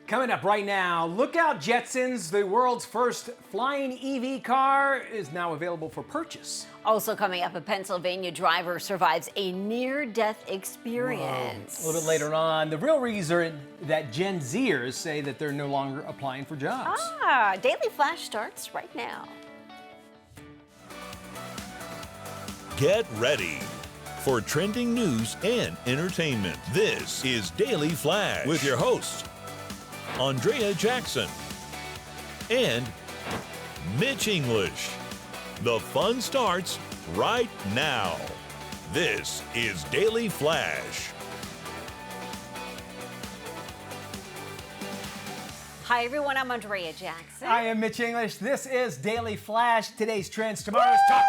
Coming up right now, look out Jetsons, the world's first flying EV car is now available for purchase. Also coming up, a Pennsylvania driver survives a near-death experience. Whoa. A little bit later on, the real reason that Gen Zers say that they're no longer applying for jobs. Daily Flash starts right now. Get ready for trending news and entertainment. This is Daily Flash with your hosts, Andrea Jackson and Mitch English. The fun starts right now. This is Daily Flash. Hi everyone, I'm Andrea Jackson. I am Mitch English. This is Daily Flash. Today's trends, tomorrow's talk.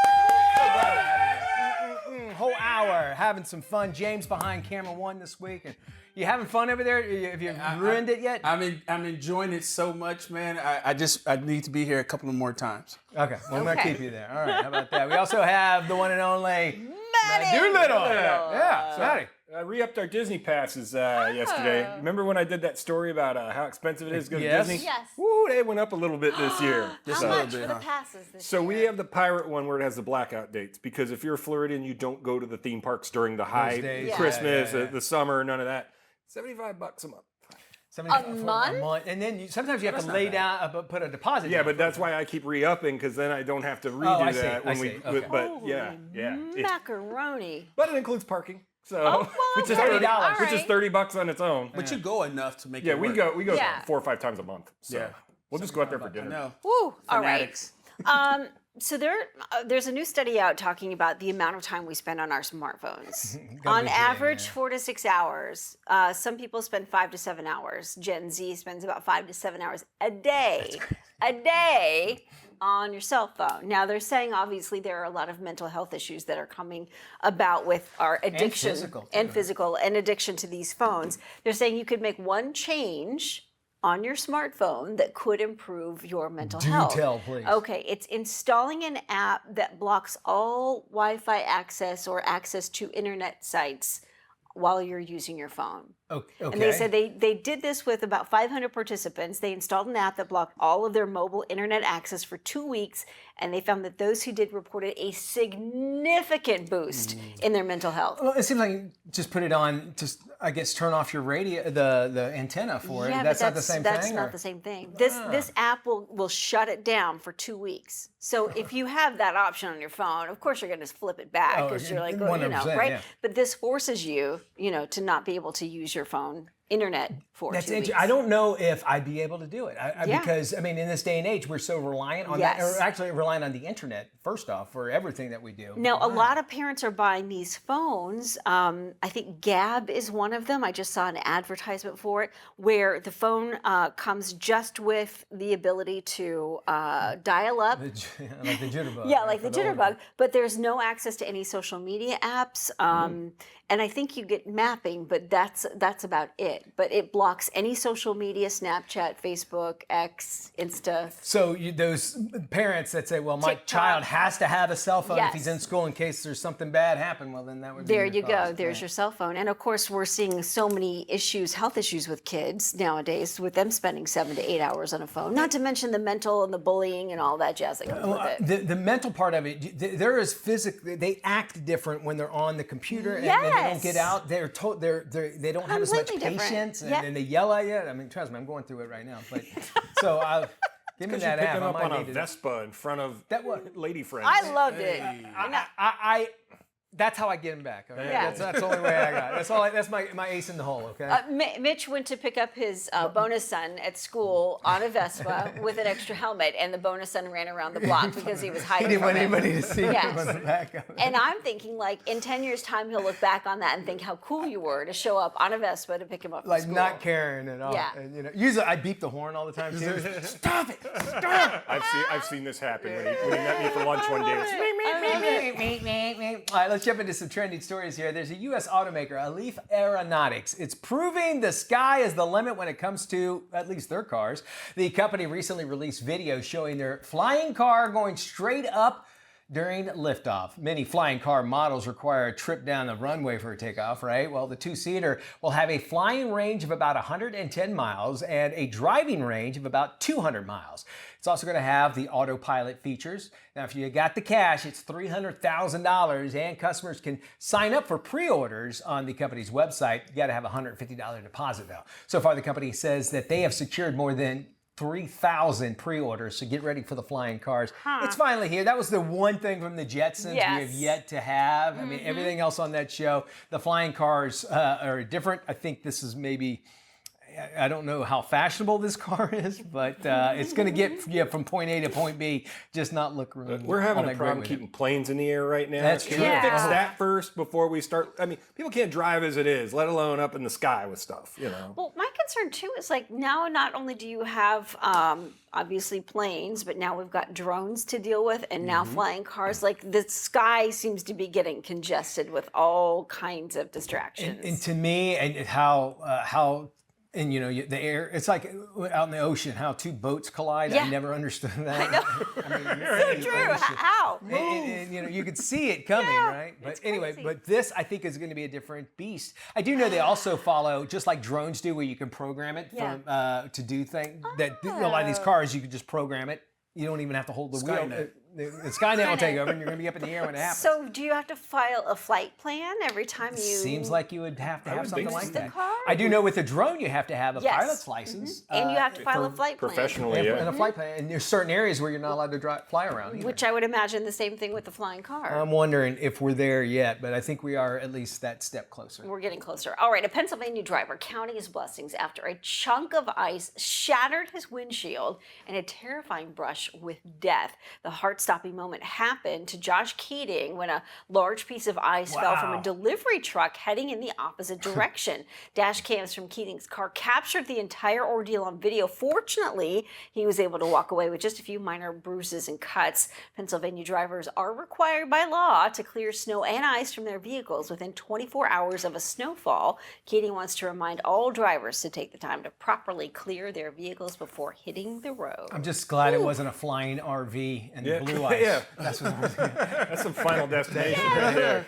Whole hour having some fun. James behind camera one this week. And you having fun over there? Have you ruined it yet? I'm enjoying it so much, man. I need to be here a couple of more times. Okay, well, I'm gonna keep you there. All right, how about that? We also have the one and only Doolittle. Yeah, Matty. I re-upped our Disney passes yesterday. Remember when I did that story about how expensive it is to go to Disney? Yes. Woo, they went up a little bit this year. How much for the passes this So year? we have the pirate one where it has the blackout dates, because if you're a Floridian, you don't go to the theme parks during the high days. Christmas, Yeah. the summer, none of that. $75 a month. A month? And then sometimes you have to lay down, put a deposit. Yeah, down but that's first. why I keep re-upping, because then I don't have to redo I see, that I when see. we. Okay. But yeah. Macaroni. But it includes parking. So, well, which is okay. $30, which is All $30 on its own. But you go enough to make Yeah, it we work. go Yeah. 4 or 5 times a month. So Yeah. we'll just go out there for I dinner. know. Woo, all right. Fanatics. So there's a new study out talking about the amount of time we spend on our smartphones. Gotta On be average, kidding, 4 to 6 hours. Some people spend 5 to 7 hours. Gen Z spends about 5 to 7 hours a day. A day on your cell phone. Now they're saying obviously there are a lot of mental health issues that are coming about with our addiction physical and addiction to these phones. They're saying you could make one change on your smartphone that could improve your mental health. Do tell, please. Okay, it's installing an app that blocks all Wi-Fi access or access to internet sites while you're using your phone. Okay. And they said they did this with about 500 participants. They installed an app that blocked all of their mobile internet access for 2 weeks, and they found that those who did reported a significant boost in their mental health. Well, it seems like you just put it on, just I guess turn off your radio, the antenna for it. Yeah, That's but not the same that's thing. not the same thing. This app will shut it down for 2 weeks. So if you have that option on your phone, of course you're going to flip it back because you're like, oh, 100%, right? yeah. But this forces you, to not be able to use your phone internet for That's 2 weeks. interesting. I don't know if I'd be able to do it Yeah. because in this day and age, we're so reliant on that, or actually reliant on the internet first off for everything that we do. Now, a lot of parents are buying these phones. I think Gab is one of them. I just saw an advertisement for it where the phone comes just with the ability to dial up. Like the jitterbug. Yeah, like the jitterbug, but there's no access to any social media apps. And I think you get mapping, but that's about it. But it blocks any social media, Snapchat, Facebook, X, Insta. So those parents that say, well, my TikTok. child has to have a cell phone if he's Yes. in school in case there's something bad happen, well, then that would be There your you go. cause. There's Right. your cell phone. And of course, we're seeing so many health issues with kids nowadays, with them spending 7 to 8 hours on a phone. Not to mention the mental and the bullying and all that jazz that comes with it. The mental part of it, there is physically, they act different when they're on the computer and Yes. then they don't get out. They don't have as much Completely different. patience and, Yeah. and they yell at you. I mean, trust me, I'm going through it right now. But so give me Because that you app. pick them I up might on a need to- Vespa in front of That what? lady friends. I loved it. That's how I get him back. Okay? Yeah. That's the only way I got. That's my ace in the hole. Okay. Mitch went to pick up his bonus son at school on a Vespa with an extra helmet, and the bonus son ran around the block because he was He hiding didn't from want him. anybody to see Yes. him on the back of it. And I'm thinking, like, in 10 years' time, he'll look back on that and think how cool you were to show up on a Vespa to pick him up from Like school. not caring at all. Yeah. And, usually I beep the horn all the time too. Stop it! Stop! I've seen this happen when he met me for lunch one day. It was, All right, let's jump into some trending stories here. There's a U.S. automaker, Alif Aeronautics. It's proving the sky is the limit when it comes to at least their cars. The company recently released videos showing their flying car going straight up during liftoff. Many flying car models require a trip down the runway for a takeoff, right? Well, the two-seater will have a flying range of about 110 miles and a driving range of about 200 miles. It's also going to have the autopilot features. Now, if you got the cash, it's $300,000, and customers can sign up for pre-orders on the company's website. You got to have a $150 deposit, though. So far, the company says that they have secured more than 3,000 pre-orders, so get ready for the flying cars. It's finally here. That was the one thing from the Jetsons we have yet to have. I mean, everything else on that show, the flying cars are different. I think this is maybe, I don't know how fashionable this car is, but it's going to get you from point A to point B, just not look really. We're having a problem keeping planes in the air right now. That's Can true. we fix that first before we start? I mean, people can't drive as it is, let alone up in the sky with stuff, you know. Well, my concern too is like now not only do you have obviously planes, but now we've got drones to deal with, and now flying cars. Like the sky seems to be getting congested with all kinds of distractions. And to me, and how. And you know, the air, it's like out in the ocean, how two boats collide. Yeah. I never understood that. I know. So true. How? And, you know, you could see it coming, right? But it's anyway, crazy. but this I think is going to be a different beast. I do know they also follow, just like drones do, where you can program it to do things. That a lot of these cars, you can just program it. You don't even have to hold the wheel. The Skynet will take over, and you're going to be up in the air when it happens. So, do you have to file a flight plan every time you? Seems like you would have to have something like that. car? I do know with the drone, you have to have a pilot's license. And you have to file a flight plan. Professionally, And a flight plan. And there's certain areas where you're not allowed to fly around either. Which I would imagine the same thing with the flying car. I'm wondering if we're there yet, but I think we are at least that step closer. We're getting closer. All right, a Pennsylvania driver counting his blessings after a chunk of ice shattered his windshield in a terrifying brush with death. The heart-stopping moment happened to Josh Keating when a large piece of ice fell from a delivery truck heading in the opposite direction. Dash cams from Keating's car captured the entire ordeal on video. Fortunately, he was able to walk away with just a few minor bruises and cuts. Pennsylvania drivers are required by law to clear snow and ice from their vehicles within 24 hours of a snowfall. Keating wants to remind all drivers to take the time to properly clear their vehicles before hitting the road. I'm just glad it wasn't a flying RV and blue ice. Yeah. That's what I'm saying. That's some Final Destination right there.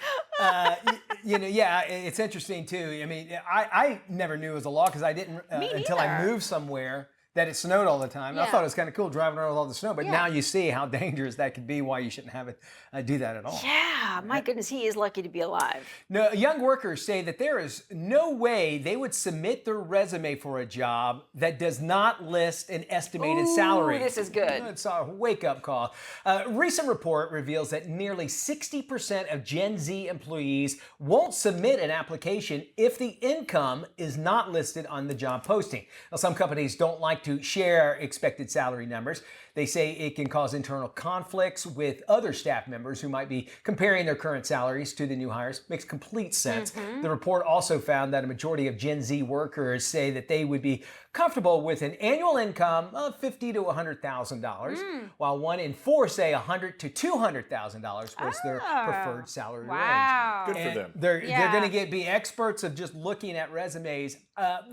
You know, yeah, it's interesting too. I mean, I never knew it was a law because I didn't until I neither. moved somewhere that it snowed all the time. I thought it was kind of cool driving around with all the snow, but now you see how dangerous that could be, why you shouldn't have it do that at all. Yeah, my goodness, he is lucky to be alive. No, young workers say that there is no way they would submit their resume for a job that does not list an estimated salary. This is good. It's a wake-up call. A recent report reveals that nearly 60% of Gen Z employees won't submit an application if the income is not listed on the job posting. Now, some companies don't like to share expected salary numbers. They say it can cause internal conflicts with other staff members who might be comparing their current salaries to the new hires. Makes complete sense. The report also found that a majority of Gen Z workers say that they would be comfortable with an annual income of $50,000 to $100,000, while 1 in 4 say $100,000 to $200,000 was their preferred salary range. Good for them. They're going to be experts of just looking at resumes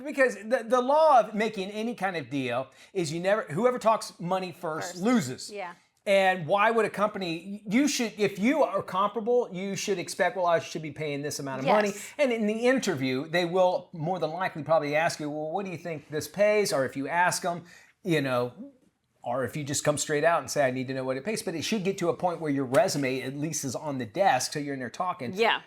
because the law of making any kind of deal is whoever talks money first loses. Yeah. And why would a company, if you are comparable, you should expect, well, I should be paying this amount of money. And in the interview, they will more than likely probably ask you, well, what do you think this pays? Or if you ask them, you know, or if you just come straight out and say, I need to know what it pays. But it should get to a point where your resume at least is on the desk so you're in there talking. Yeah.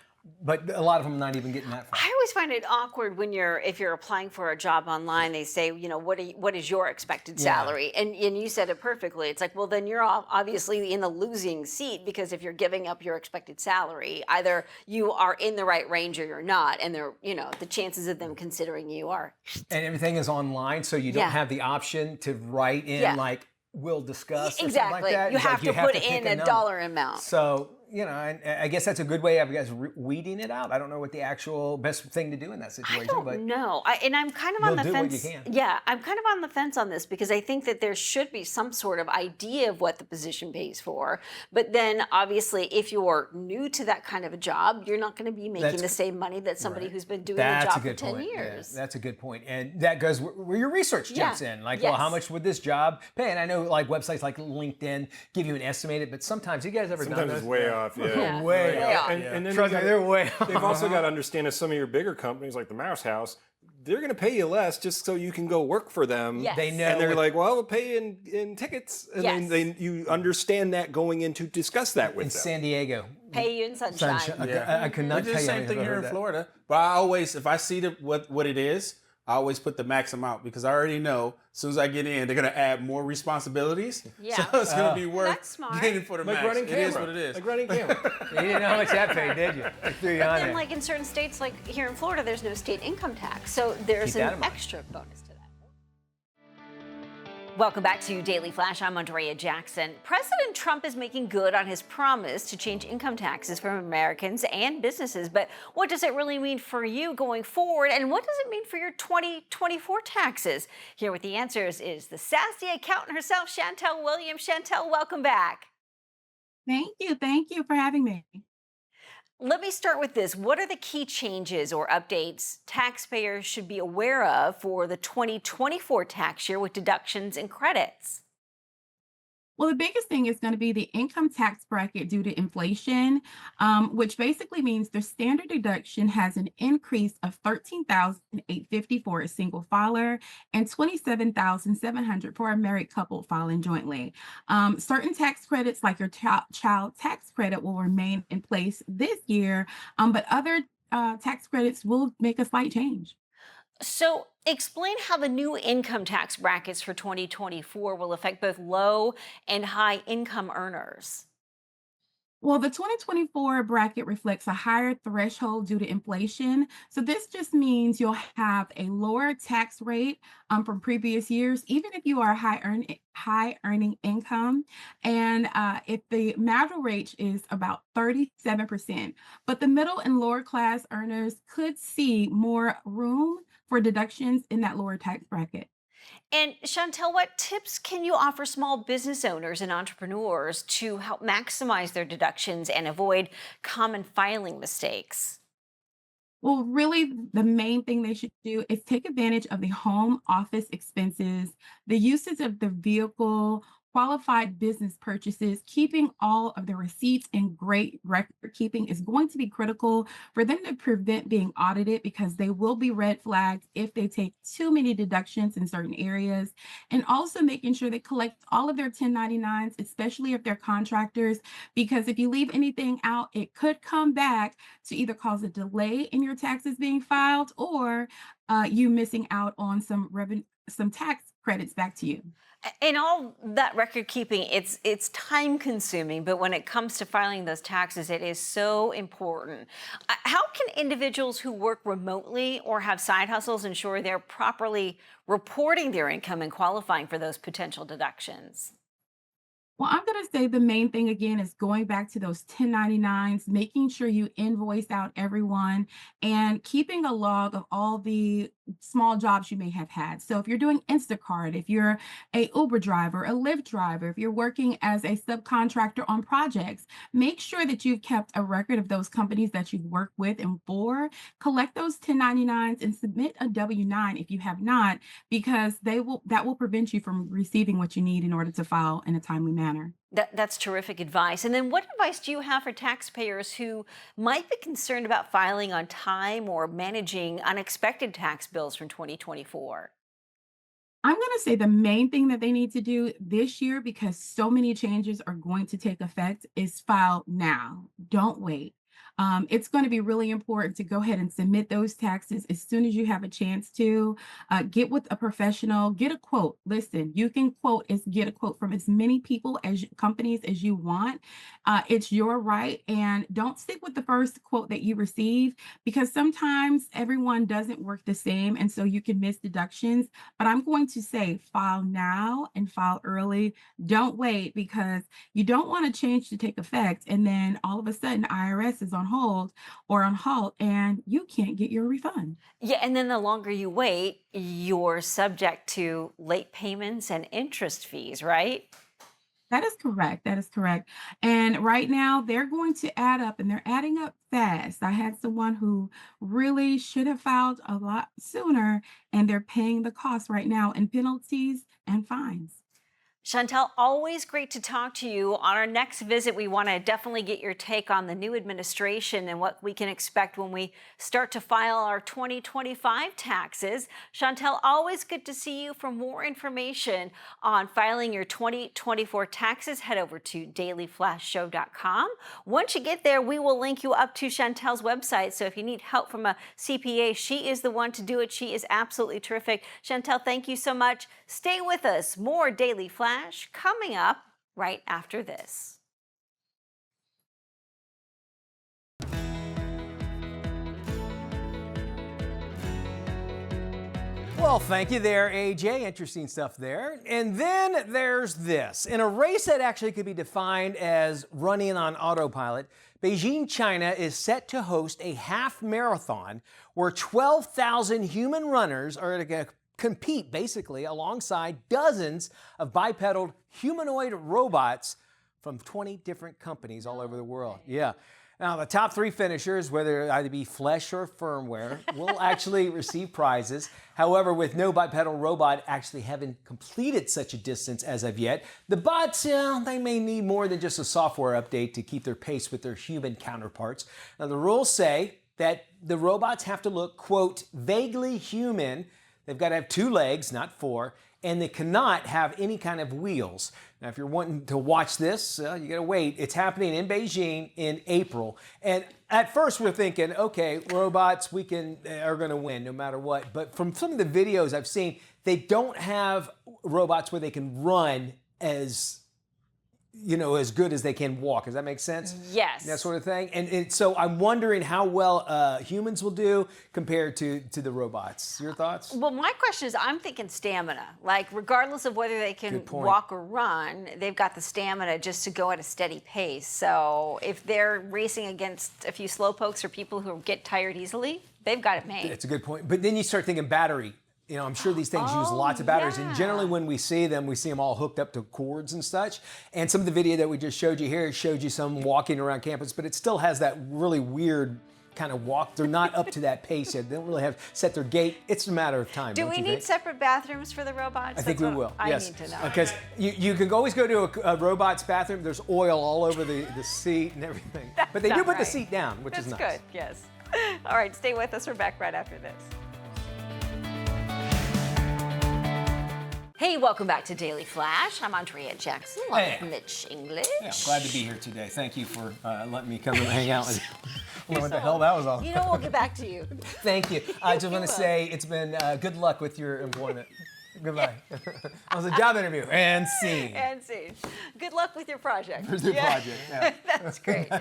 But a lot of them not even getting that far. I always find it awkward when if you're applying for a job online, they say, you know, what is your expected salary? And you said it perfectly. It's like, well, then you're obviously in the losing seat because if you're giving up your expected salary, either you are in the right range or you're not, and the chances of them considering you are. And everything is online, so you don't have the option to write in like we'll discuss or something like that. You It's have like to put pick in a number. dollar amount. So I guess that's a good way of you guys weeding it out. I don't know what the actual best thing to do in that I situation, don't but know. And I'm kind of on the you'll do what you fence. can. Yeah, I'm kind of on the fence on this because I think that there should be some sort of idea of what the position pays for. But then obviously, if you're new to that kind of a job, you're not going to be making the same money that somebody who's been doing the That's a job for good 10 point. years. Yeah, that's a good point. And that goes where your research jumps in. Like, well, how Yes. much would this job pay? And I know like websites like LinkedIn give you an estimated, but sometimes you guys ever done Sometimes those? it's way off. Yeah. Yeah. Way Way off. off. And then Trust me, they're way off. they've also got to understand if some of your bigger companies like the Mouse House, they're going to pay you less just so you can go work for them. Yes. They know. And they're what- like, well, we'll pay in tickets. And Yes. then you understand that going in to discuss that with in them. San Diego. Pay you in sunshine. I could not We do tell the you. same how thing many here times in I've heard Florida. But I always, if I see what it is, I always put the max amount because I already know as soon as I get in, they're going to add more responsibilities. Yeah. So it's going to be worth That's smart. getting for the Like max. running It camera. is what it is. Like running camera. that. You didn't know how much that paid, did you? They threw you on Then, there. like in certain states, like here in Florida, there's no state income tax. So there's Keep that in an mind. extra bonus to that. Welcome back to Daily Flash. I'm Andrea Jackson. President Trump is making good on his promise to change income taxes for Americans and businesses. But what does it really mean for you going forward? And what does it mean for your 2024 taxes? Here with the answers is the sassy accountant herself, Shantel Williams. Shantel, welcome back. Thank you. Thank you for having me. Let me start with this. What are the key changes or updates taxpayers should be aware of for the 2024 tax year with deductions and credits? Well, the biggest thing is going to be the income tax bracket due to inflation, which basically means the standard deduction has an increase of $13,850 for a single filer and $27,700 for a married couple filing jointly. Certain tax credits, like your child tax credit, will remain in place this year, but other tax credits will make a slight change. So, explain how the new income tax brackets for 2024 will affect both low and high income earners. Well, the 2024 bracket reflects a higher threshold due to inflation. So this just means you'll have a lower tax rate from previous years, even if you are high earning income. And if the marital rate is about 37%, but the middle and lower class earners could see more room for deductions in that lower tax bracket. And Chantel, what tips can you offer small business owners and entrepreneurs to help maximize their deductions and avoid common filing mistakes? Well, really, the main thing they should do is take advantage of the home office expenses, the usage of the vehicle, qualified business purchases. Keeping all of the receipts and great record keeping is going to be critical for them to prevent being audited because they will be red flags if they take too many deductions in certain areas. And also making sure they collect all of their 1099s, especially if they're contractors, because if you leave anything out, it could come back to either cause a delay in your taxes being filed or you missing out on some revenue, some tax credits back to you. In all that record keeping, it's time consuming, but when it comes to filing those taxes, it is so important. How can individuals who work remotely or have side hustles ensure they're properly reporting their income and qualifying for those potential deductions? Well, I'm going to say the main thing again is going back to those 1099s, making sure you invoice out everyone and keeping a log of all the small jobs you may have had. So if you're doing Instacart, if you're a Uber driver, a Lyft driver, if you're working as a subcontractor on projects, make sure that you've kept a record of those companies that you've worked with and for. Collect those 1099s and submit a W-9 if you have not, because that will prevent you from receiving what you need in order to file in a timely manner. That's terrific advice. And then what advice do you have for taxpayers who might be concerned about filing on time or managing unexpected tax bills from 2024? I'm going to say the main thing that they need to do this year, because so many changes are going to take effect, is file now. Don't wait. It's going to be really important to go ahead and submit those taxes as soon as you have a chance to. Get with a professional, get a quote. Listen, you can get a quote from as many people as companies as you want. It's your right, and don't stick with the first quote that you receive, because sometimes everyone doesn't work the same, and so you can miss deductions. But I'm going to say file now and file early. Don't wait, because you don't want a change to take effect and then all of a sudden IRS is on hold or on halt and you can't get your refund. Yeah, and then the longer you wait, you're subject to late payments and interest fees, right? That is correct. That is correct. And right now they're going to add up, and they're adding up fast. I had someone who really should have filed a lot sooner, and they're paying the cost right now in penalties and fines. Shantel, always great to talk to you. On our next visit, we want to definitely get your take on the new administration and what we can expect when we start to file our 2025 taxes. Shantel, always good to see you. For more information on filing your 2024 taxes, head over to dailyflashshow.com. Once you get there, we will link you up to Shantel's website. So if you need help from a CPA, she is the one to do it. She is absolutely terrific. Shantel, thank you so much. Stay with us. More Daily Flash coming up right after this. Well, thank you there, AJ. Interesting stuff there. And then there's this. In a race that actually could be defined as running on autopilot, Beijing, China is set to host a half marathon where 12,000 human runners are going to compete basically alongside dozens of bipedal humanoid robots from 20 different companies all over the world. Yeah. Now, the top 3 finishers, whether it either be flesh or firmware, will actually receive prizes. However, with no bipedal robot actually having completed such a distance as of yet, the bots, they may need more than just a software update to keep their pace with their human counterparts. Now, the rules say that the robots have to look, quote, vaguely human. They've got to have 2 legs, not 4, and they cannot have any kind of wheels. Now, if you're wanting to watch this, you got to wait. It's happening in Beijing in April. And at first we're thinking, okay, robots, are going to win no matter what. But from some of the videos I've seen, they don't have robots where they can run as good as they can walk. Does that make sense? Yes. That sort of thing. And so I'm wondering how well humans will do compared to the robots. Your thoughts? Well, my question is, I'm thinking stamina. Like, regardless of whether they can walk or run, they've got the stamina just to go at a steady pace. So if they're racing against a few slowpokes or people who get tired easily, they've got it made. That's a good point. But then you start thinking battery. I'm sure these things use lots of batteries, and generally when we see them all hooked up to cords and such. And some of the video that we just showed you here showed you some walking around campus, but it still has that really weird kind of walk. They're not up to that pace yet. They don't really have set their gait. It's a matter of time. Do we need separate bathrooms for the robots? I think we will. Yes. I need to know. Because you can always go to a robot's bathroom. There's oil all over the seat and everything. But they do put the seat down, which is nice. That's good, yes. All right, stay with us. We're back right after this. Hey, welcome back to Daily Flash. I'm Andrea Jackson, along with Mitch English. Yeah, I'm glad to be here today. Thank you for letting me come and hang out with you. I don't know what the hell that was all about. We'll get back to you. Thank you. I just want to say it's been good luck with your employment. Goodbye. That was a job interview. And scene. And scene. Good luck with your project. With your project, yeah. That's great.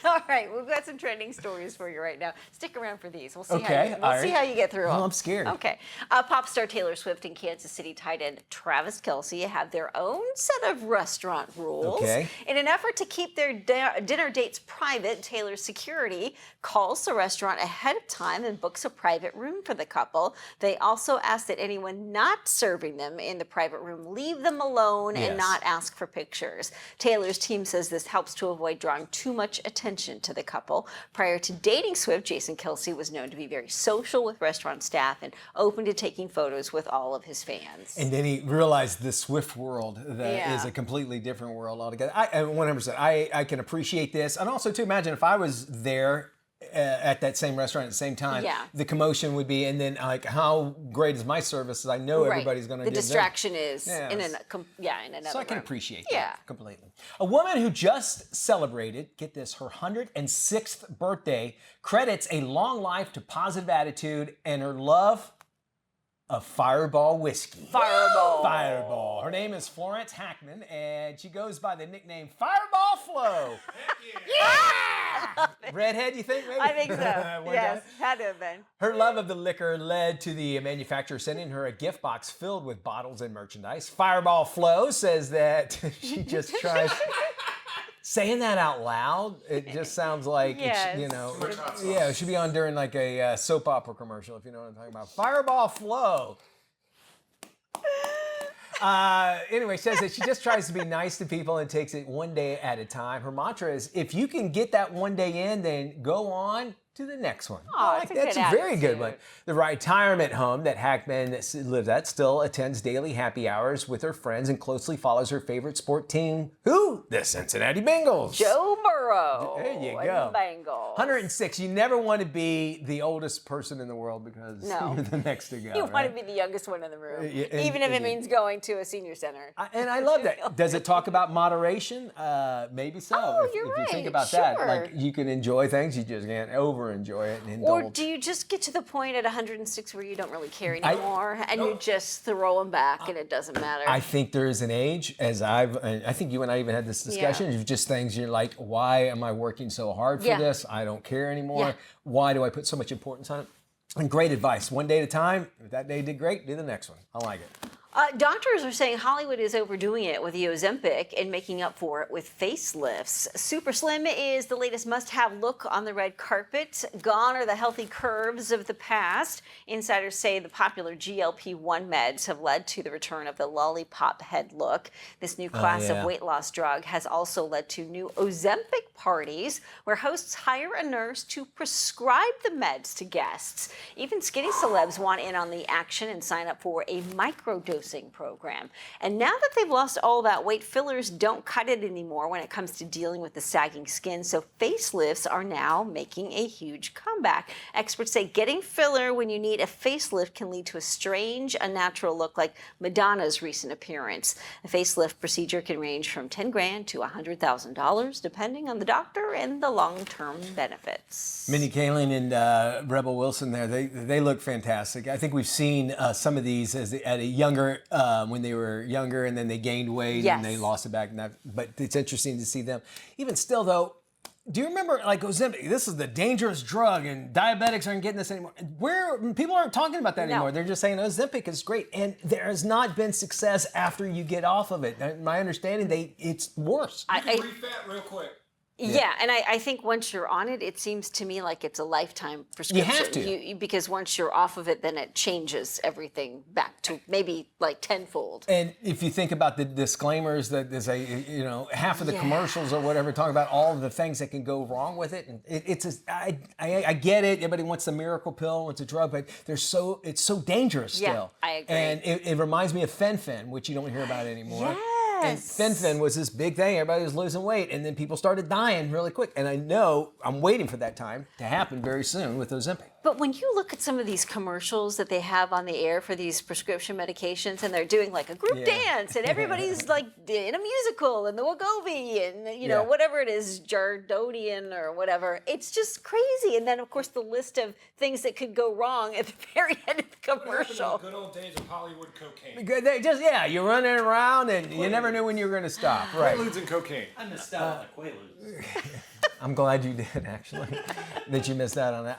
All right, we've got some trending stories for you right now. Stick around for these. We'll see, see how you get through them. Well, I'm scared. Okay. Pop star Taylor Swift and Kansas City tight end Travis Kelce have their own set of restaurant rules. Okay. In an effort to keep their dinner dates private, Taylor's security calls the restaurant ahead of time and books a private room for the couple. They also ask that anyone not serving them in the private room leave them alone and not ask for pictures. Taylor's team says this helps to avoid drawing too much attention to the couple. Prior to dating Swift, Jason Kelce was known to be very social with restaurant staff and open to taking photos with all of his fans. And then he realized the Swift world that is a completely different world altogether. 100%. I can appreciate this. And also, to imagine if I was there at that same restaurant at the same time, Yeah. the commotion would be, and then like, how great is my service? I know Right. everybody's going to The give them. distraction is Yes. in another So I can room. appreciate Yeah. that completely. A woman who just celebrated, get this, her 106th birthday, credits a long life to positive attitude and her love of Fireball whiskey. Fireball. Fireball. Her name is Florence Hackman, and she goes by the nickname Fireball Flo. Yeah! Redhead, you think? Maybe? I think so. One Yes, time. had to have been. Her love of the liquor led to the manufacturer sending her a gift box filled with bottles and merchandise. Fireball Flo says that she just tries. Saying that out loud, it just sounds like, Yes. it should be on during like a soap opera commercial, if you know what I'm talking about. Fireball Flo. Anyway, says that she just tries to be nice to people and takes it one day at a time. Her mantra is, if you can get that one day in, then go on to the next one. That's a That's good a very good attitude. one. The retirement home that Hackman lives at still attends daily happy hours with her friends and closely follows her favorite sport team, who? The Cincinnati Bengals. Joe Burrow. There you and go. the Bengals. 106. You never want to be the oldest person in the world because No. you're the next to go. You right? want to be the youngest one in the room, Yeah, and- even if it and- means going to a senior center. And I love that. Does it talk about moderation? Maybe so. Oh, if you're you think right. about that, Sure. like you can enjoy things, you just can't over enjoy it and Or indulge. do you just get to the point at 106 where you don't really care I- anymore and you just throw them back and it doesn't matter? I think there is an age, I think you and I even had this discussion, of just things you're like, why am I working so hard for Yeah. this? I don't care anymore. Yeah. Why do I put so much importance on it? And great advice. One day at a time. If that day did great, do the next one. I like it. Doctors are saying Hollywood is overdoing it with the Ozempic and making up for it with facelifts. Super Slim is the latest must-have look on the red carpet. Gone are the healthy curves of the past. Insiders say the popular GLP-1 meds have led to the return of the lollipop head look. This new class yeah. of weight loss drug has also led to new Ozempic parties where hosts hire a nurse to prescribe the meds to guests. Even skinny celebs want in on the action and sign up for a microdosing program. And now that they've lost all that weight, fillers don't cut it anymore when it comes to dealing with the sagging skin. So facelifts are now making a huge comeback. Experts say getting filler when you need a facelift can lead to a strange, unnatural look like Madonna's recent appearance. A facelift procedure can range from $10,000 to $100,000, depending on the doctor and the long-term benefits. Minnie Kaling and Rebel Wilson there, they look fantastic. I think we've seen some of these at a younger, when they were younger and then they gained weight Yes. and they lost it back. But it's interesting to see them. Even still though, do you remember like Ozempic? This is the dangerous drug and diabetics aren't getting this anymore. People aren't talking about that No. anymore. They're just saying Ozempic is great. And there has not been success after you get off of it. My understanding, it's worse. Refat real quick. Yeah, and I think once you're on it, it seems to me like it's a lifetime prescription. have to. Because once you're off of it, then it changes everything back to maybe like tenfold. And if you think about the disclaimers that there's half of the commercials or whatever talk about all of the things that can go wrong with it, and I get it. Everybody wants the miracle pill, wants a drug, but it's so dangerous Yeah, still. I agree. And it reminds me of fen-phen, which you don't hear about anymore. And Yes. fen-phen was this big thing. Everybody was losing weight, and then people started dying really quick. And I know I'm waiting for that time to happen very soon with Ozempic. But when you look at some of these commercials that they have on the air for these prescription medications, and they're doing like a group dance, and everybody's like in a musical, and the Wegovy, and whatever it is, Jardonian or whatever, it's just crazy. And then of course the list of things that could go wrong at the very end of the commercial. Good old days of Hollywood cocaine. They just you're running around, and you never knew when you were going to stop. Right. Quaaludes and cocaine. I missed out on the Quaaludes. I'm glad you did, actually, that you missed out on that.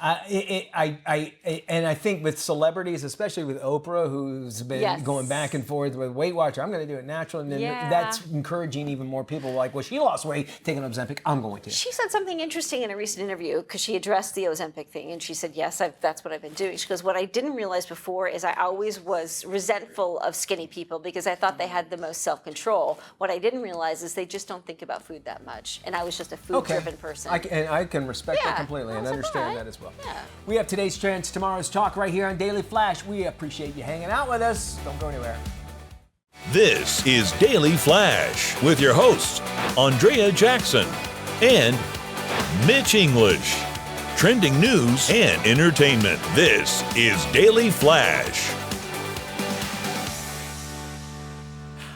And I think with celebrities, especially with Oprah, who's been going back and forth with Weight Watcher, I'm going to do it natural, and then that's encouraging even more people. Like, well, she lost weight taking Ozempic, I'm going to. She said something interesting in a recent interview because she addressed the Ozempic thing, and she said, yes, that's what I've been doing. She goes, what I didn't realize before is I always was resentful of skinny people because I thought they had the most self-control. What I didn't realize is they just don't think about food that much, and I was just a food-driven person. I can respect that completely and understand that as well. We have today's trends, tomorrow's talk right here on Daily Flash. We appreciate you hanging out with us. Don't go anywhere. This is Daily Flash with your hosts, Andrea Jackson and Mitch English. trending news and entertainment. This is Daily Flash.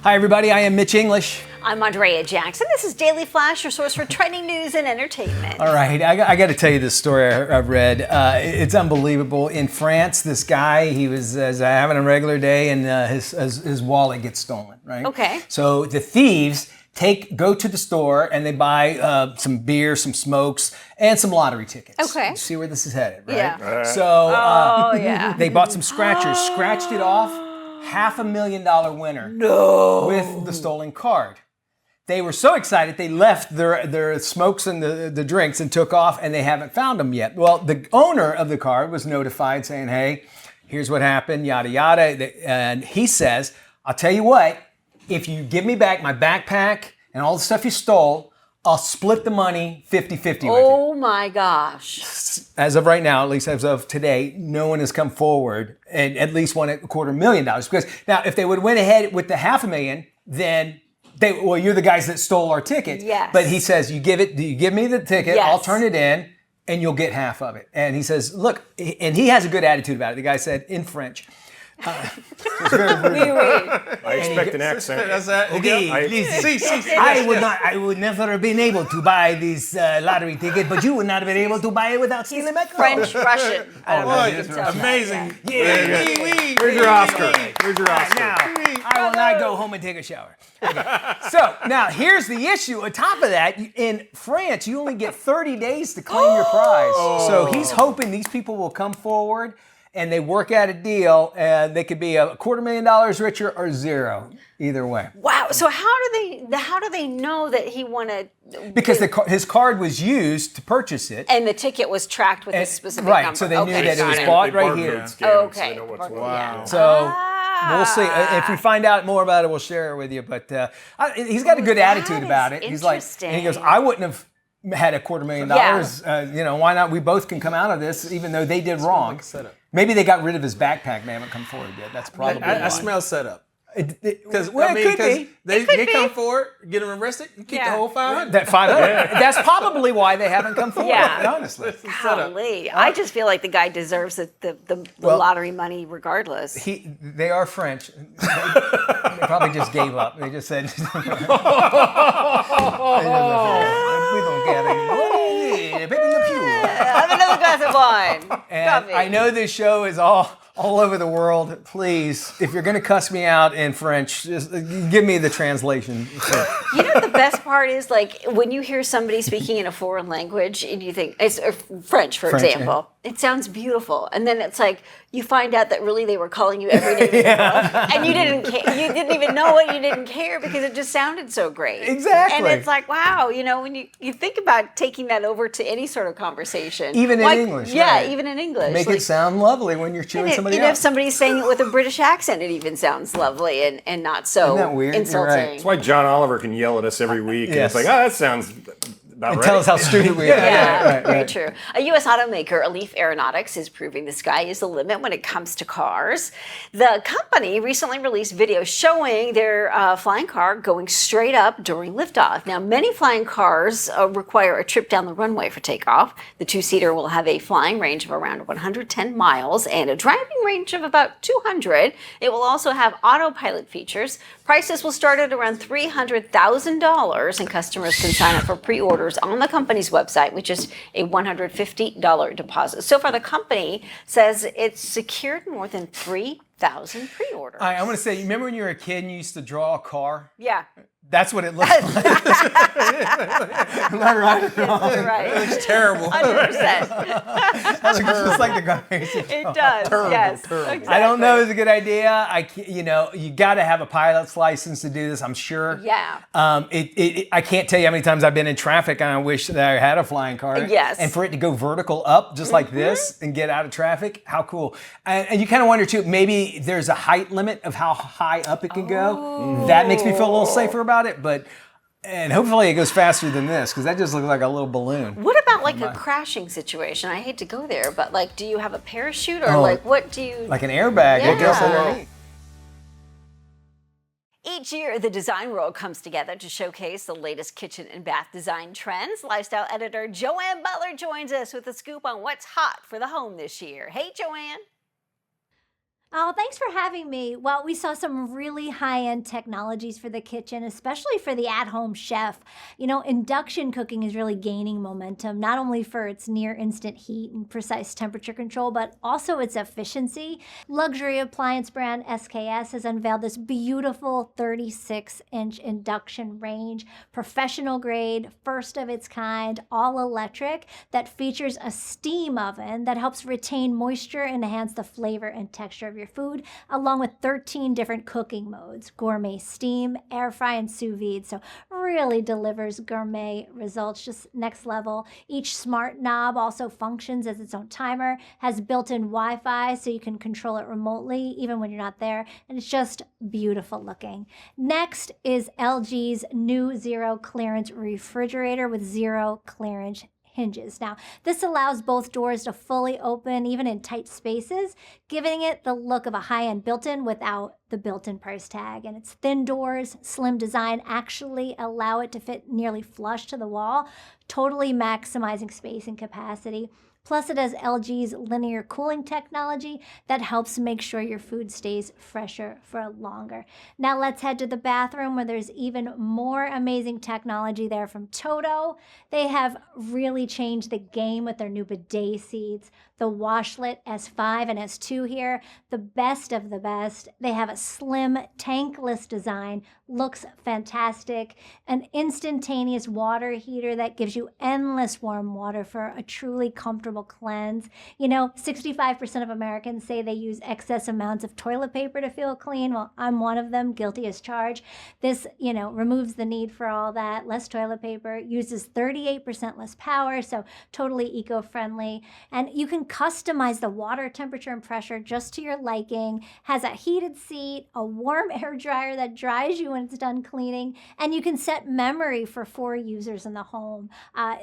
Hi, everybody. I am Mitch English. I'm Andrea Jackson. This is Daily Flash, your source for trending news and entertainment. All right, I got to tell you this story I've read. It's unbelievable. In France, this guy, he was having a regular day, and his wallet gets stolen. Right. Okay. So the thieves go to the store and they buy some beer, some smokes, and some lottery tickets. Okay. See where this is headed, right? Yeah. So yeah. they bought some scratchers, scratched it off. $500,000 winner. No. With the stolen card. They were so excited they left their smokes and the drinks and took off, and they haven't found them yet. Well, the owner of the card was notified saying, hey, here's what happened, yada, yada. And he says, I'll tell you what, if you give me back my backpack and all the stuff you stole, I'll split the money 50-50 with you. Oh my gosh. As of right now, at least as of today, no one has come forward and at least won $250,000. Because now, if they would have went ahead with the $500,000, then you're the guys that stole our ticket. Yes. But he says, you give me the ticket, Yes. I'll turn it in, and you'll get half of it. And he says, look, and he has a good attitude about it. The guy said in French. It's very rude. I expect an accent. That's that. Okay, listen. I would never have been able to buy this lottery ticket, but you would not have been able to buy it without stealing my card. French, Russian. I don't know Boy, if you can tell that. amazing. Yeah. Where's your Oscar? Where's your Oscar? Now, I will not go home and take a shower. Okay. So, now here's the issue. On top of that, in France, you only get 30 days to claim your prize. So he's hoping these people will come forward and they work out a deal, and they could be $250,000 richer or zero, either way. Wow. So how do they know that he won a? Because his card was used to purchase it. And the ticket was tracked with a specific right, number. so they knew that it got was bought right here. Okay. Wow. So we'll see. If we find out more about it, we'll share it with you. But he's got a good attitude about it. He's like, and he goes, I wouldn't have had $250,000. Why not? We both can come out of this, even though they did wrong. Maybe they got rid of his backpack. They haven't come forward yet. That's probably why. I smell setup. Because it could be. they come forward, get them arrested, you keep the whole 500. That 500. That's probably why they haven't come forward. Yeah. Honestly. Golly. I just feel like the guy deserves the lottery money regardless. They are French. They probably just gave up. They just said, we don't get any money. Have another glass of wine. And I know this show is all over the world. Please, if you're going to cuss me out in French, just give me the translation. You know what the best part is? Like when you hear somebody speaking in a foreign language and you think, it's French, for example, it sounds beautiful. And then it's like, you find out that really they were calling you every name in the world, and you didn't even know it, you didn't care because it just sounded so great. Exactly. And it's like, wow, when you think about taking that over to any sort of conversation. Even in English. Yeah, right. even in English. Make it sound lovely when you're chewing somebody if out. somebody's saying it with a British accent, it even sounds lovely and not so Isn't that weird? You're insulting. right. That's why John Oliver can yell at us every week. And Yes. it's like, that sounds about And right. tell us how stupid we are. Yeah, Right. very true. A U.S. automaker, Elif Aeronautics, is proving the sky is the limit when it comes to cars. The company recently released video showing their flying car going straight up during liftoff. Now, many flying cars require a trip down the runway for takeoff. The two-seater will have a flying range of around 110 miles and a driving range of about 200. It will also have autopilot features. Prices will start at around $300,000, and customers can sign up for pre-orders on the company's website, which is a $150 deposit. So far, the company says it's secured more than 3,000 pre-orders. I want to say, remember when you were a kid and you used to draw a car? Yeah. That's what it looks like. Am I right or wrong? Right. It's terrible. 100%. It's just like the guy. It does. Yes. Exactly. I don't know if it's a good idea. You got to have a pilot's license to do this, I'm sure. Yeah. I can't tell you how many times I've been in traffic and I wish that I had a flying car. Yes. And for it to go vertical up just like this and get out of traffic, how cool. And you kind of wonder too, maybe there's a height limit of how high up it can go. That makes me feel a little safer about it, and hopefully it goes faster than this, because that just looks like a little balloon. What about like a crashing situation? I hate to go there, but like, do you have a parachute or what do you? Like an airbag, I guess, Yeah. underneath. Each year, the design world comes together to showcase the latest kitchen and bath design trends. Lifestyle editor Joanne Butler joins us with a scoop on what's hot for the home this year. Hey, Joanne. Oh, thanks for having me. Well, we saw some really high-end technologies for the kitchen, especially for the at-home chef. You know, induction cooking is really gaining momentum, not only for its near-instant heat and precise temperature control, but also its efficiency. Luxury appliance brand SKS has unveiled this beautiful 36-inch induction range, professional grade, first of its kind, all electric, that features a steam oven that helps retain moisture and enhance the flavor and texture of your food, along with 13 different cooking modes: gourmet steam, air fry, and sous vide. So really delivers gourmet results, just next level. Each smart knob also functions as its own timer, has built-in Wi-Fi so you can control it remotely even when you're not there, and it's just beautiful looking. Next is LG's new zero clearance refrigerator with zero clearance hinges. Now, this allows both doors to fully open even in tight spaces, giving it the look of a high-end built-in without the built-in price tag. And its thin doors, slim design actually allow it to fit nearly flush to the wall, totally maximizing space and capacity. Plus, it has LG's linear cooling technology that helps make sure your food stays fresher for longer. Now let's head to the bathroom where there's even more amazing technology there from Toto. They have really changed the game with their new bidet seats. The washlet S5 and S2 here, the best of the best. They have a slim, tankless design, looks fantastic. An instantaneous water heater that gives you endless warm water for a truly comfortable cleanse. You know, 65% of Americans say they use excess amounts of toilet paper to feel clean. Well, I'm one of them, guilty as charged. This, removes the need for all that. Less toilet paper, uses 38% less power, so totally eco-friendly. And you can customize the water temperature and pressure just to your liking. Has a heated seat, a warm air dryer that dries you when it's done cleaning, and you can set memory for 4 users in the home.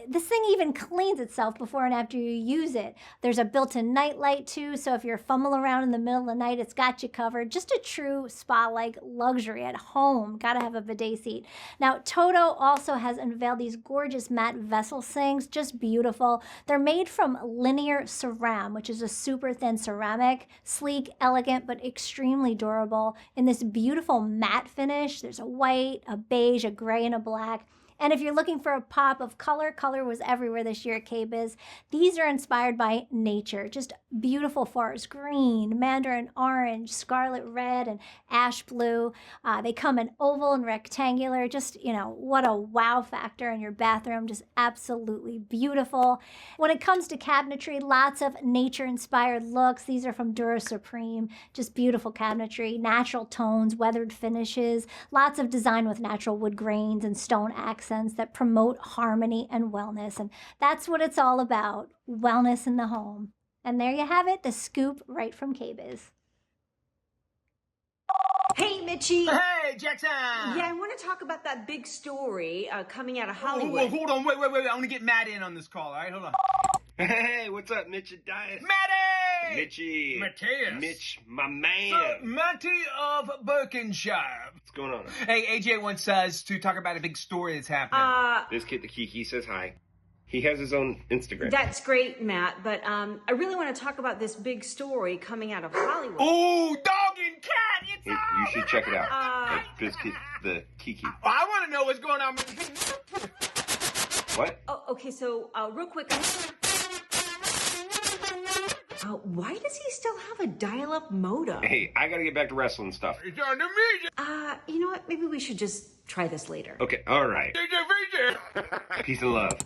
This thing even cleans itself before and after you use it. There's a built-in night light too, so if you're fumbling around in the middle of the night, it's got you covered. Just a true spa-like luxury at home. Gotta have a bidet seat. Now, Toto also has unveiled these gorgeous matte vessel sinks, just beautiful. They're made from linear ceramic, which is a super thin ceramic, sleek, elegant, but extremely durable in this beautiful matte finish. There's a white, a beige, a gray, and a black. And if you're looking for a pop of color, color was everywhere this year at KBIS. These are inspired by nature, just beautiful forest green, mandarin orange, scarlet red, and ash blue. They come in oval and rectangular, just, what a wow factor in your bathroom, just absolutely beautiful. When it comes to cabinetry, lots of nature-inspired looks. These are from Dura Supreme, just beautiful cabinetry, natural tones, weathered finishes, lots of design with natural wood grains and stone accents that promote harmony and wellness. And that's what it's all about, wellness in the home. And there you have it, the scoop right from KBIS. Hey, Mitchie. Hey, Jackson. Yeah, I want to talk about that big story coming out of Oh, Hollywood. hold on, wait. I want to get Matt in on this call, all right? Hold on. Hey, what's up, Mitch and Dias? Matty! Mitchie. Mateus. Mitch, my man. Matty of Berkshire. What's going on? Hey, AJ wants us to talk about a big story that's happening. This kid, the Kiki, says hi. He has his own Instagram. That's great, Matt, but I really want to talk about this big story coming out of Hollywood. Oh, dog and cat, it's You should check it out. This kid, the Kiki. I want to know what's going on. What? Oh, okay, so real quick. Why does he still have a dial-up modem? Hey, I gotta get back to wrestling stuff. It's on the music. You know what? Maybe we should just try this later. Okay, all right. Peace and love.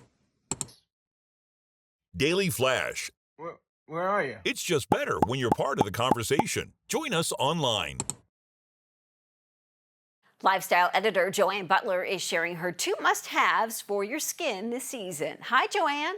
Daily Flash. Where are you? It's just better when you're part of the conversation. Join us online. Lifestyle editor Joanne Butler is sharing her 2 must-haves for your skin this season. Hi, Joanne.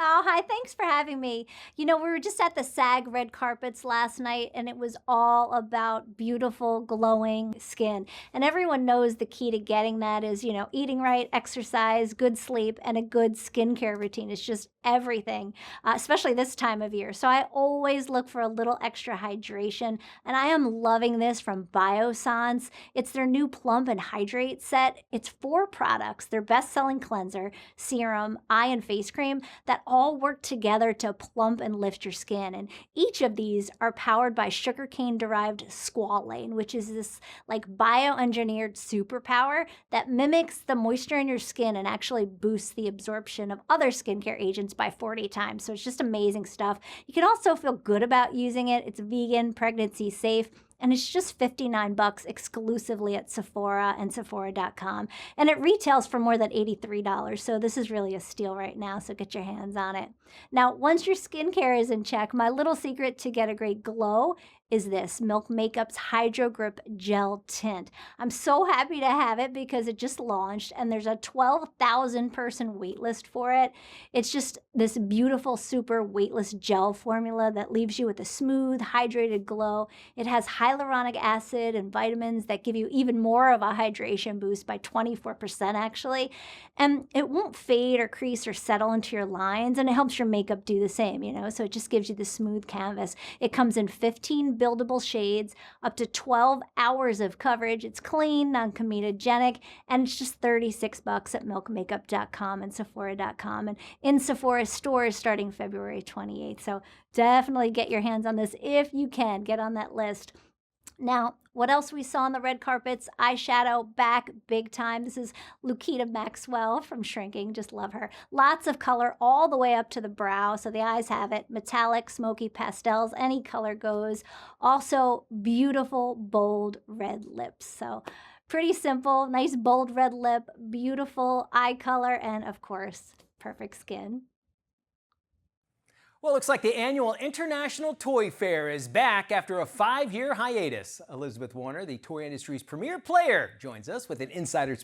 Oh, hi. Thanks for having me. We were just at the SAG red carpets last night, and it was all about beautiful, glowing skin. And everyone knows the key to getting that is, eating right, exercise, good sleep, and a good skincare routine. It's just everything, especially this time of year. So I always look for a little extra hydration, and I am loving this from Biossance. It's their new Plump and Hydrate set. It's 4 products, their best-selling cleanser, serum, eye and face cream, that all work together to plump and lift your skin. And each of these are powered by sugarcane-derived squalane, which is this like bioengineered superpower that mimics the moisture in your skin and actually boosts the absorption of other skincare agents by 40 times. So it's just amazing stuff. You can also feel good about using it. It's vegan, pregnancy safe, and it's just $59 exclusively at Sephora and Sephora.com. And it retails for more than $83. So this is really a steal right now. So get your hands on it. Now, once your skincare is in check, my little secret to get a great glow is this Milk Makeup's Hydro Grip Gel Tint. I'm so happy to have it because it just launched and there's a 12,000 person wait list for it. It's just this beautiful, super weightless gel formula that leaves you with a smooth, hydrated glow. It has hyaluronic acid and vitamins that give you even more of a hydration boost by 24% actually. And it won't fade or crease or settle into your lines, and it helps your makeup do the same, so it just gives you the smooth canvas. It comes in 15 buildable shades, up to 12 hours of coverage. It's clean, non-comedogenic, and it's just $36 at milkmakeup.com and Sephora.com, and in Sephora stores starting February 28th. So definitely get your hands on this if you can. Get on that list. Now, what else we saw on the red carpets? Eyeshadow back big time. This is Lukita Maxwell from Shrinking. Just love her. Lots of color all the way up to the brow, so the eyes have it. Metallic, smoky pastels, any color goes. Also, beautiful, bold red lips. So pretty simple, nice bold red lip, beautiful eye color, and of course, perfect skin. Well, it looks like the annual International Toy Fair is back after a 5-year hiatus. Elizabeth Warner, the toy industry's premier player, joins us with an insider's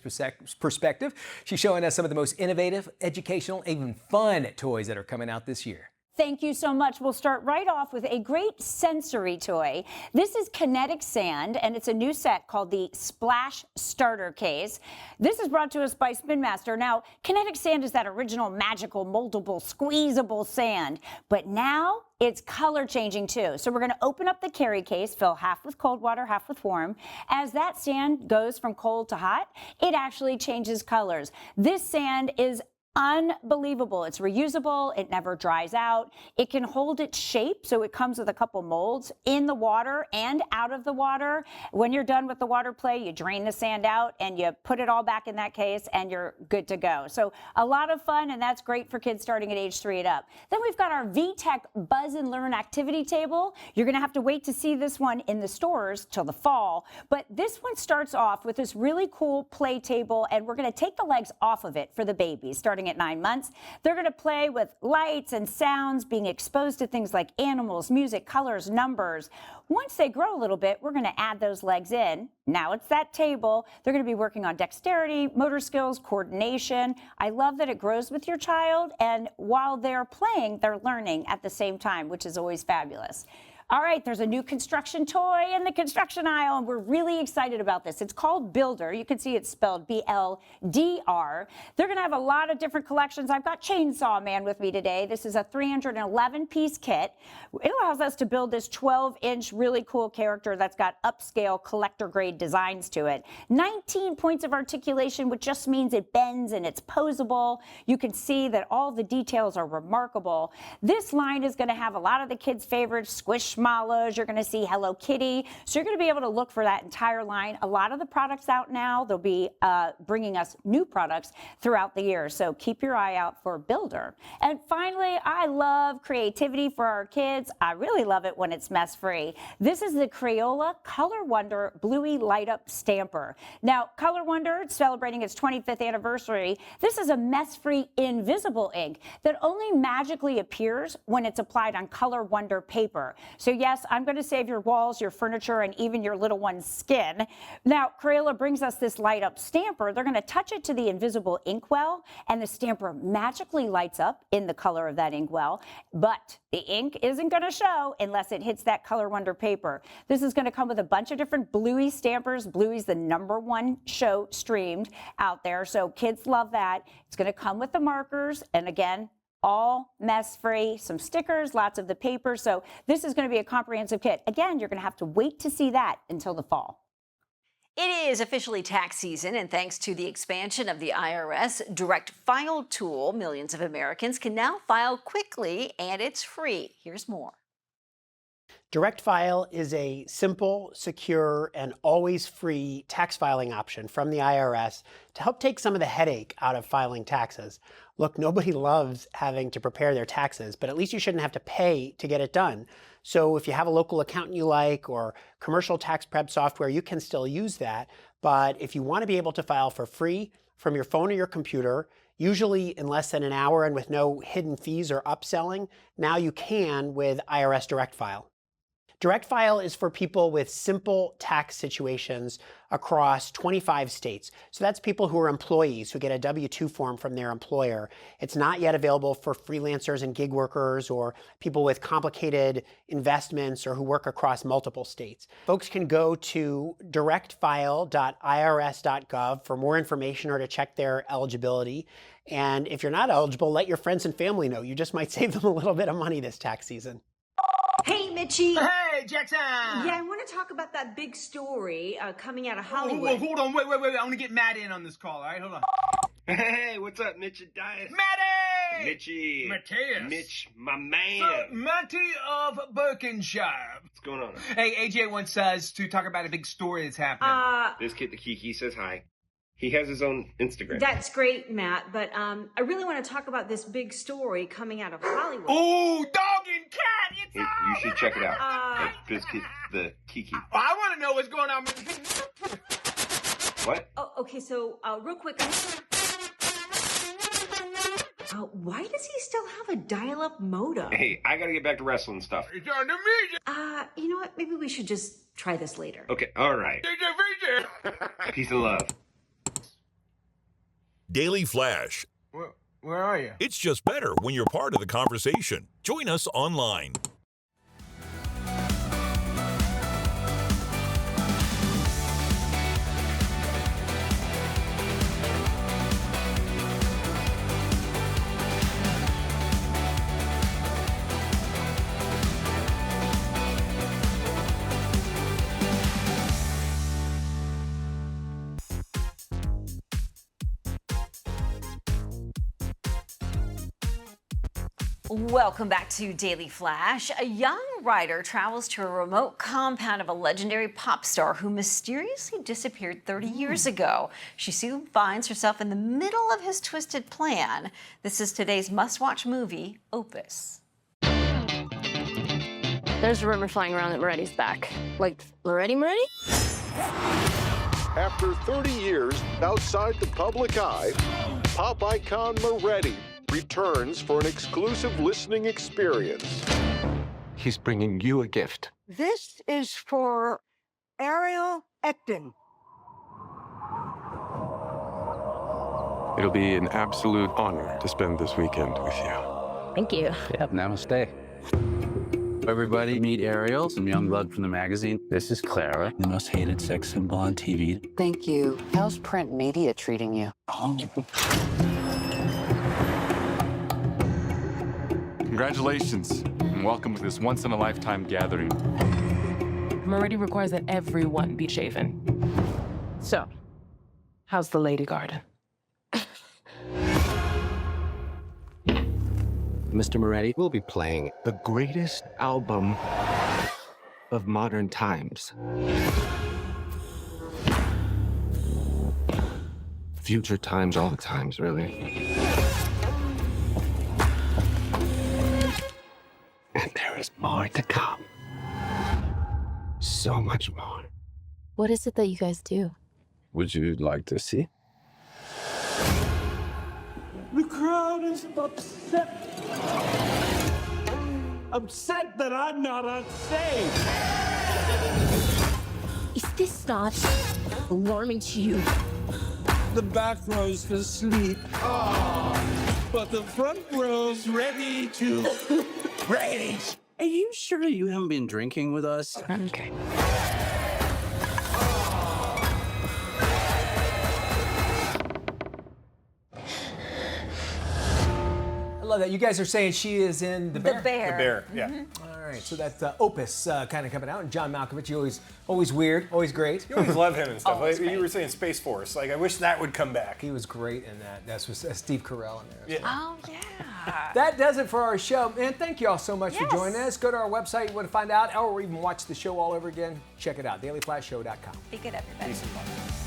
perspective. She's showing us some of the most innovative, educational, even fun toys that are coming out this year. Thank you so much. We'll start right off with a great sensory toy. This is kinetic sand, and it's a new set called the Splash Starter Case. This is brought to us by Spin Master. Now, kinetic sand is that original magical, moldable, squeezable sand, but now it's color changing too. So we're going to open up the carry case, fill half with cold water, half with warm. As that sand goes from cold to hot, it actually changes colors. This sand is unbelievable. It's reusable. It never dries out. It can hold its shape, so it comes with a couple molds in the water and out of the water. When you're done with the water play, you drain the sand out and you put it all back in that case and you're good to go. So a lot of fun, and that's great for kids starting at age 3 and up. Then we've got our VTech Buzz and Learn activity table. You're going to have to wait to see this one in the stores till the fall, but this one starts off with this really cool play table, and we're going to take the legs off of it for the babies starting at 9 months. They're going to play with lights and sounds, being exposed to things like animals, music, colors, numbers. Once they grow a little bit, we're going to add those legs in. Now it's that table. They're going to be working on dexterity, motor skills, coordination. I love that it grows with your child, and while they're playing, they're learning at the same time, which is always fabulous. All right, there's a new construction toy in the construction aisle, and we're really excited about this. It's called Builder. You can see it's spelled B-L-D-R. They're going to have a lot of different collections. I've got Chainsaw Man with me today. This is a 311-piece kit. It allows us to build this 12-inch really cool character that's got upscale collector-grade designs to it. 19 points of articulation, which just means it bends and it's posable. You can see that all the details are remarkable. This line is going to have a lot of the kids' favorites, Squishmallows. You're going to see Hello Kitty. So you're going to be able to look for that entire line. A lot of the products out now. They'll be bringing us new products throughout the year. So keep your eye out for Builder. And finally, I love creativity for our kids. I really love it when it's mess-free. This is the Crayola Color Wonder Bluey Light Up Stamper. Now, Color Wonder, celebrating its 25th anniversary. This is a mess-free invisible ink that only magically appears when it's applied on Color Wonder paper. So yes, I'm going to save your walls, your furniture, and even your little one's skin. Now, Crayola brings us this light up stamper. They're going to touch it to the invisible inkwell, and the stamper magically lights up in the color of that inkwell. But the ink isn't going to show unless it hits that Color Wonder paper. This is going to come with a bunch of different Bluey stampers. Bluey's the #1 show streamed out there, so kids love that. It's going to come with the markers, and again, all mess-free, some stickers, lots of the paper. So this is going to be a comprehensive kit. Again, you're going to have to wait to see that until the fall. It is officially tax season, and thanks to the expansion of the IRS direct file tool, millions of Americans can now file quickly, and it's free. Here's more. Direct File is a simple, secure, and always free tax filing option from the IRS to help take some of the headache out of filing taxes. Look, nobody loves having to prepare their taxes, but at least you shouldn't have to pay to get it done. So if you have a local accountant you like or commercial tax prep software, you can still use that. But if you want to be able to file for free from your phone or your computer, usually in less than an hour and with no hidden fees or upselling, now you can with IRS Direct File. Direct File is for people with simple tax situations across 25 states. So that's people who are employees who get a W-2 form from their employer. It's not yet available for freelancers and gig workers or people with complicated investments or who work across multiple states. Folks can go to directfile.irs.gov for more information or to check their eligibility. And if you're not eligible, let your friends and family know. You just might save them a little bit of money this tax season. Hey, Mitchie. Hey, Jackson. Yeah, I want to talk about that big story coming out of Hollywood. Hold on, wait. I want to get Matt in on this call, all right? Hold on. Hey, what's up, Mitch and Dias? Matty! Mitchie. Mateus. Mitch, my man. Matty of Berkshire. What's going on? Hey, AJ wants us to talk about a big story that's happening. This kid, the Kiki, says hi. He has his own Instagram. That's great, Matt, but I really want to talk about this big story coming out of Hollywood. Oh, dog and cat, it's You should check it out. This kid, the Kiki. I want to know what's going on with What? Oh, okay, so real quick. Why does he still have a dial-up modem? Hey, I gotta get back to wrestling stuff. It's on the music. You know what? Maybe we should just try this later. Okay, all right. Peace and love. Daily Flash. Where are you? It's just better when you're part of the conversation. Join us online. Welcome back to Daily Flash. A young writer travels to a remote compound of a legendary pop star who mysteriously disappeared 30 years ago. She soon finds herself in the middle of his twisted plan. This is today's must-watch movie, Opus. There's a rumor flying around that Moretti's back. Like, Moretti? After 30 years outside the public eye, pop icon Moretti returns for an exclusive listening experience. He's bringing you a gift. This is for Ariel Ecton. It'll be an absolute honor to spend this weekend with you. Thank you. Yep, namaste. Everybody meet Ariel, some young blood from the magazine. This is Clara, the most hated sex symbol on TV. Thank you. How's print media treating you? Oh. Congratulations, and welcome to this once-in-a-lifetime gathering. Moretti requires that everyone be shaven. So, how's the lady garden? Mr. Moretti will be playing the greatest album of modern times. Future times, all the times, really. And there is more to come. So much more. What is it that you guys do? Would you like to see? The crowd is upset. upset that I'm not on stage. Is this not alarming to you? The back row's asleep, but the front row's ready to rage. Are you sure you haven't been drinking with us? Okay. I love that. You guys are saying she is in The Bear? The Bear. The Bear, yeah. All right, so that's Opus kind of coming out. And John Malkovich, you always weird, always great. You always love him and stuff. Always Like, you great. were saying Space Force. Like, I wish that would come back. He was great in that. That's with Steve Carell in there. Yeah. Oh, yeah. That does it for our show. Man, thank you all so much for Yes. joining us. Go to our website, you want to find out, or even watch the show all over again. Check it out, dailyflashshow.com. Be good, everybody. Peace and love.